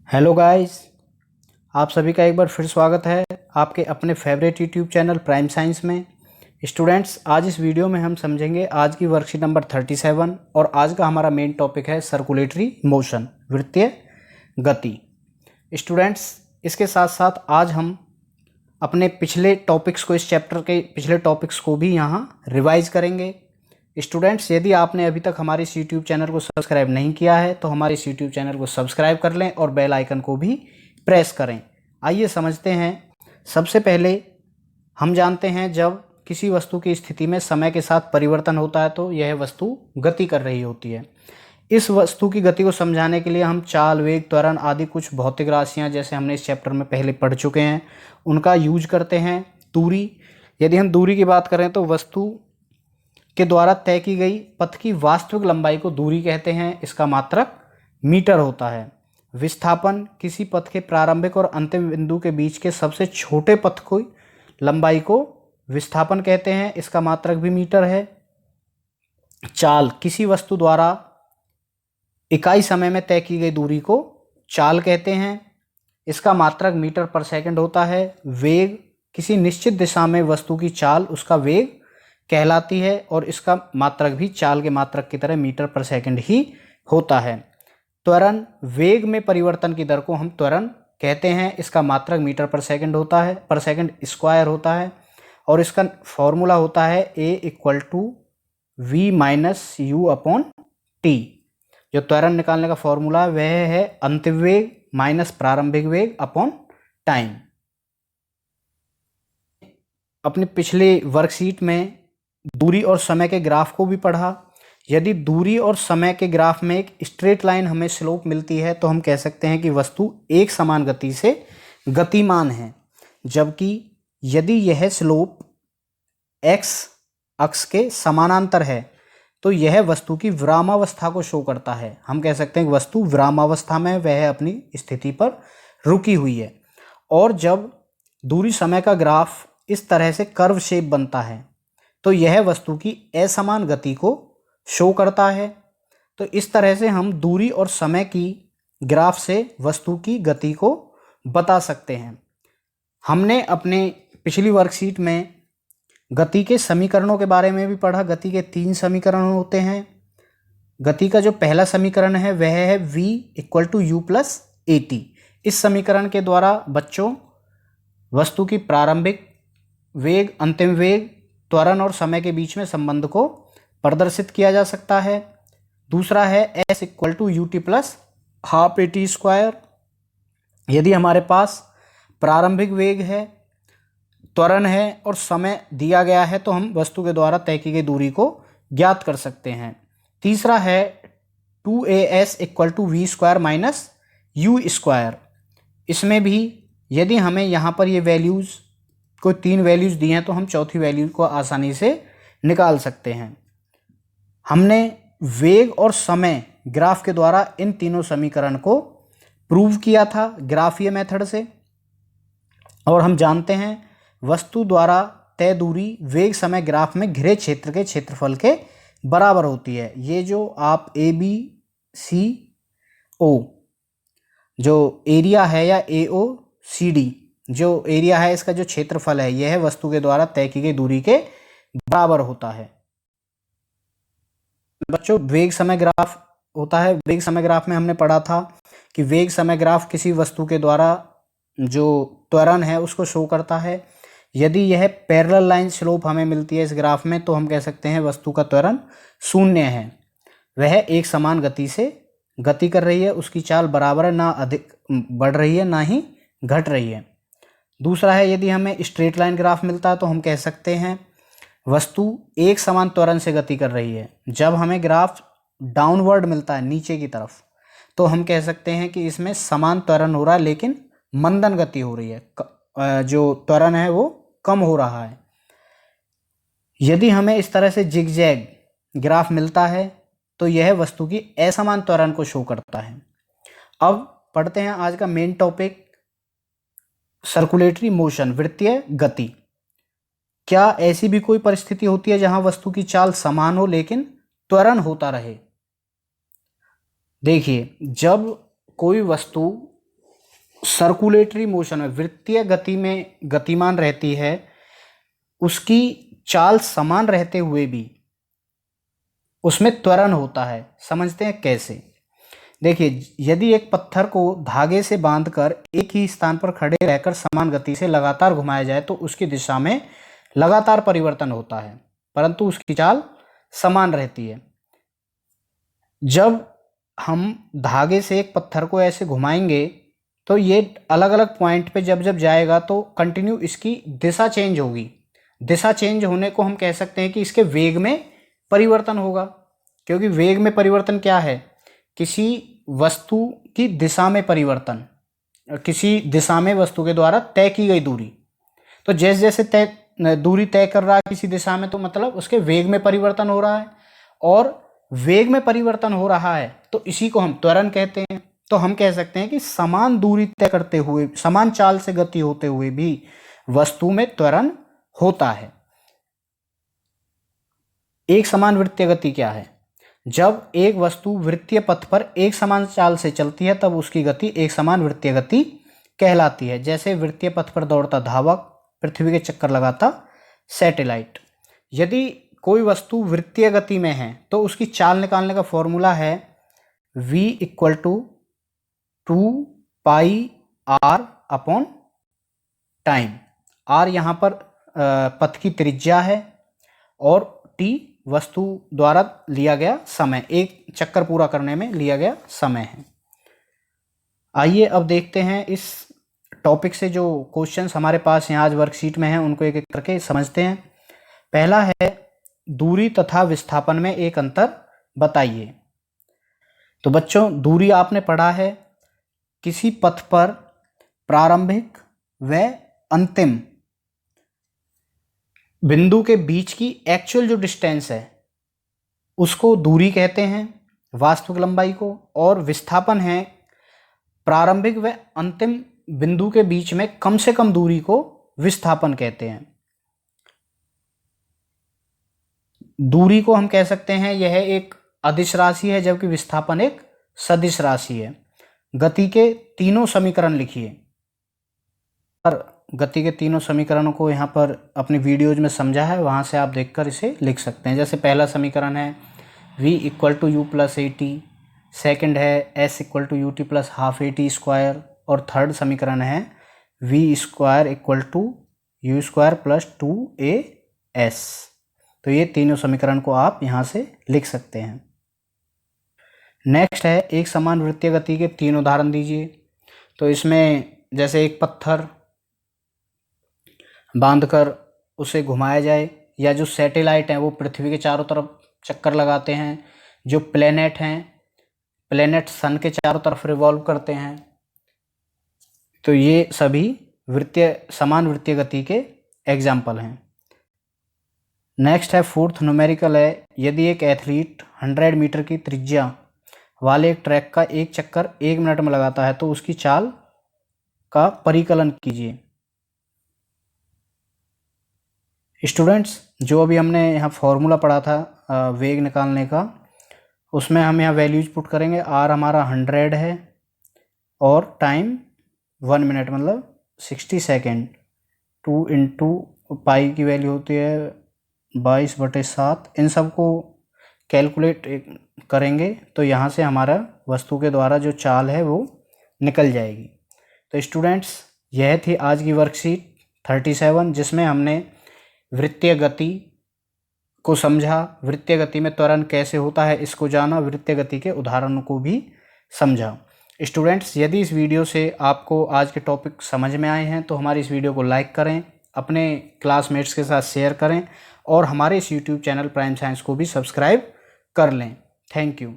Hello guys, आप सभी का एक बार फिर स्वागत है आपके अपने favourite YouTube channel prime science में। स्टूडेंट्स, आज इस वीडियो में हम समझेंगे आज की वर्कशीट नंबर 37 और आज का हमारा मेन टॉपिक है सर्कुलेटरी मोशन, वृत्तीय गति। स्टूडेंट्स, इसके साथ साथ आज हम अपने पिछले टॉपिक्स को, इस चैप्टर के पिछले टॉपिक्स को भी यहाँ रिवाइज करेंगे। स्टूडेंट्स, यदि आपने अभी तक हमारे इस यूट्यूब चैनल को सब्सक्राइब नहीं किया है तो हमारे इस यूट्यूब चैनल को सब्सक्राइब कर लें और बेल आइकन को भी प्रेस करें। आइए समझते हैं। सबसे पहले हम जानते हैं जब किसी वस्तु की स्थिति में समय के साथ परिवर्तन होता है तो यह वस्तु गति कर रही होती है। इस वस्तु की गति को समझाने के लिए हम चाल, वेग, त्वरण आदि कुछ भौतिक राशियाँ, जैसे हमने इस चैप्टर में पहले पढ़ चुके हैं, उनका यूज करते हैं। दूरी, यदि हम दूरी की बात करें तो वस्तु के द्वारा तय की गई पथ की वास्तविक लंबाई को दूरी कहते हैं। इसका मात्रक मीटर होता है। विस्थापन, किसी पथ के प्रारंभिक और अंतिम बिंदु के बीच के सबसे छोटे पथ की लंबाई को विस्थापन कहते हैं। इसका मात्रक भी मीटर है। चाल, किसी वस्तु द्वारा इकाई समय में तय की गई दूरी को चाल कहते हैं। इसका मात्रक मीटर पर सेकंड होता है। वेग, किसी निश्चित दिशा में वस्तु की चाल उसका वेग कहलाती है और इसका मात्रक भी चाल के मात्रक की तरह मीटर पर सेकंड ही होता है। त्वरण, वेग में परिवर्तन की दर को हम त्वरण कहते हैं। इसका मात्रक मीटर पर सेकंड होता है, पर सेकंड स्क्वायर होता है और इसका फॉर्मूला होता है A=V-U/T। जो त्वरण निकालने का फॉर्मूला वह है अंतिम वेग माइनस प्रारंभिक वेग अपॉन टाइम। अपनी पिछली वर्कशीट में दूरी और समय के ग्राफ को भी पढ़ा। यदि दूरी और समय के ग्राफ में एक स्ट्रेट लाइन हमें स्लोप मिलती है तो हम कह सकते हैं कि वस्तु एक समान गति से गतिमान है। जबकि यदि यह स्लोप x अक्ष के समानांतर है तो यह वस्तु की विरामावस्था को शो करता है। हम कह सकते हैं कि वस्तु विरामावस्था में, वह अपनी स्थिति पर रुकी हुई है। और जब दूरी समय का ग्राफ इस तरह से कर्व शेप बनता है तो यह वस्तु की असमान गति को शो करता है। तो इस तरह से हम दूरी और समय की ग्राफ से वस्तु की गति को बता सकते हैं। हमने अपने पिछली वर्कशीट में गति के समीकरणों के बारे में भी पढ़ा। गति के 3 समीकरण होते हैं। गति का जो पहला समीकरण है वह है V=U+AT। इस समीकरण के द्वारा बच्चों वस्तु की प्रारंभिक वेग, अंतिम वेग, त्वरण और समय के बीच में संबंध को प्रदर्शित किया जा सकता है। दूसरा है S=UT+12AT²। यदि हमारे पास प्रारंभिक वेग है, त्वरण है और समय दिया गया है तो हम वस्तु के द्वारा तय की गई दूरी को ज्ञात कर सकते हैं। तीसरा है 2AS=V² - U²। इसमें भी यदि हमें यहाँ पर ये वैल्यूज़, कोई 3 वैल्यूज़ दी हैं तो हम चौथी वैल्यू को आसानी से निकाल सकते हैं। हमने वेग और समय ग्राफ के द्वारा इन तीनों समीकरण को प्रूव किया था ग्राफीय मेथड से। और हम जानते हैं वस्तु द्वारा तय दूरी वेग समय ग्राफ में घिरे क्षेत्र के क्षेत्रफल के बराबर होती है। ये जो आप ABCO जो एरिया है या AOCD जो एरिया है, इसका जो क्षेत्रफल है यह वस्तु के द्वारा तय की गई दूरी के बराबर होता है। बच्चों, वेग समय ग्राफ होता है। वेग समय ग्राफ में हमने पढ़ा था कि वेग समय ग्राफ किसी वस्तु के द्वारा जो त्वरण है उसको शो करता है। यदि यह पैरेलल लाइन स्लोप हमें मिलती है इस ग्राफ में तो हम कह सकते हैं वस्तु का त्वरण 0 है। वह एक समान गति से गति कर रही है, उसकी चाल बराबर है, ना अधिक बढ़ रही है ना ही घट रही है। दूसरा है, यदि हमें स्ट्रेट लाइन ग्राफ मिलता है तो हम कह सकते हैं वस्तु एक समान त्वरण से गति कर रही है। जब हमें ग्राफ डाउनवर्ड मिलता है, नीचे की तरफ, तो हम कह सकते हैं कि इसमें समान त्वरण हो रहा है लेकिन मंदन गति हो रही है, जो त्वरण है वो कम हो रहा है। यदि हमें इस तरह से जिगजैग ग्राफ मिलता है तो यह वस्तु की असमान त्वरण को शो करता है। अब पढ़ते हैं आज का मेन टॉपिक, सर्कुलेटरी मोशन, वृत्तीय गति। क्या ऐसी भी कोई परिस्थिति होती है जहां वस्तु की चाल समान हो लेकिन त्वरण होता रहे? देखिए, जब कोई वस्तु सर्कुलेटरी मोशन में, वृत्तीय गति में गतिमान रहती है, उसकी चाल समान रहते हुए भी उसमें त्वरण होता है। समझते हैं कैसे? देखिए, यदि एक पत्थर को धागे से बांधकर एक ही स्थान पर खड़े रहकर समान गति से लगातार घुमाया जाए तो उसकी दिशा में लगातार परिवर्तन होता है, परंतु उसकी चाल समान रहती है। जब हम धागे से एक पत्थर को ऐसे घुमाएंगे तो ये अलग अलग पॉइंट पे जब जब जाएगा तो कंटिन्यू इसकी दिशा चेंज होगी। दिशा चेंज होने को हम कह सकते हैं कि इसके वेग में परिवर्तन होगा, क्योंकि वेग में परिवर्तन क्या है? किसी वस्तु की दिशा में परिवर्तन, किसी दिशा में वस्तु के द्वारा तय की गई दूरी। तो जैसे जैसे दूरी तय कर रहा है किसी दिशा में, तो मतलब उसके वेग में परिवर्तन हो रहा है, और वेग में परिवर्तन हो रहा है तो इसी को हम त्वरण कहते हैं। तो हम कह सकते हैं कि समान दूरी तय करते हुए, समान चाल से गति होते हुए भी वस्तु में त्वरण होता है। एक समान वृत्तीय गति क्या है? जब एक वस्तु वृत्तीय पथ पर एक समान चाल से चलती है तब उसकी गति एक समान वृत्तीय गति कहलाती है। जैसे वृत्तीय पथ पर दौड़ता धावक, पृथ्वी के चक्कर लगाता सैटेलाइट। यदि कोई वस्तु वृत्तीय गति में है तो उसकी चाल निकालने का फॉर्मूला है v = 2πr upon time. r यहाँ पर पथ की त्रिज्या है और t वस्तु द्वारा लिया गया समय, एक चक्कर पूरा करने में लिया गया समय है। आइए अब देखते हैं इस टॉपिक से जो क्वेश्चंस हमारे पास यहाँ आज वर्कशीट में हैं उनको एक एक करके समझते हैं। पहला है, दूरी तथा विस्थापन में एक अंतर बताइए। तो बच्चों, दूरी आपने पढ़ा है, किसी पथ पर प्रारंभिक व अंतिम बिंदु के बीच की एक्चुअल जो डिस्टेंस है उसको दूरी कहते हैं, वास्तविक लंबाई को। और विस्थापन है प्रारंभिक व अंतिम बिंदु के बीच में कम से कम दूरी को विस्थापन कहते हैं। दूरी को हम कह सकते हैं यह एक अदिश राशि है, जबकि विस्थापन एक सदिश राशि है। गति के तीनों समीकरण लिखिए। और गति के तीनों समीकरणों को यहाँ पर अपनी वीडियोज में समझा है, वहाँ से आप देखकर इसे लिख सकते हैं। जैसे पहला समीकरण है v = u + at, सेकंड है s = ut + ½ at², और थर्ड समीकरण है v² = u² + 2as। तो ये तीनों समीकरण को आप यहाँ से लिख सकते हैं। नेक्स्ट है, एक समान वृत्तीय गति के 3 उदाहरण दीजिए। तो इसमें जैसे एक पत्थर बांधकर उसे घुमाया जाए, या जो सैटेलाइट हैं वो पृथ्वी के चारों तरफ चक्कर लगाते हैं, जो प्लेनेट हैं, प्लेनेट सन के चारों तरफ रिवॉल्व करते हैं। तो ये सभी समान वृत्तीय गति के एग्जाम्पल हैं। नेक्स्ट है, फोर्थ न्यूमेरिकल है, यदि एक एथलीट 100 मीटर की त्रिज्या वाले एक ट्रैक का एक चक्कर 1 मिनट में लगाता है तो उसकी चाल का परिकलन कीजिए। स्टूडेंट्स, जो अभी हमने यहाँ फॉर्मूला पढ़ा था वेग निकालने का, उसमें हम यहाँ वैल्यूज पुट करेंगे। r हमारा 100 है और टाइम 1 मिनट मतलब 60 सेकेंड। 2 × पाई की वैल्यू होती है 22/7। इन सब को कैलकुलेट करेंगे तो यहाँ से हमारा वस्तु के द्वारा जो चाल है वो निकल जाएगी। तो स्टूडेंट्स, यह थी आज की वर्कशीट 37, जिसमें हमने वृत्तीय गति को समझा, वृत्तीय गति में त्वरण कैसे होता है इसको जाना, वृत्तीय गति के उदाहरणों को भी समझा। स्टूडेंट्स, यदि इस वीडियो से आपको आज के टॉपिक समझ में आए हैं तो हमारी इस वीडियो को लाइक करें, अपने क्लासमेट्स के साथ शेयर करें और हमारे इस यूट्यूब चैनल प्राइम साइंस को भी सब्सक्राइब कर लें। Thank you.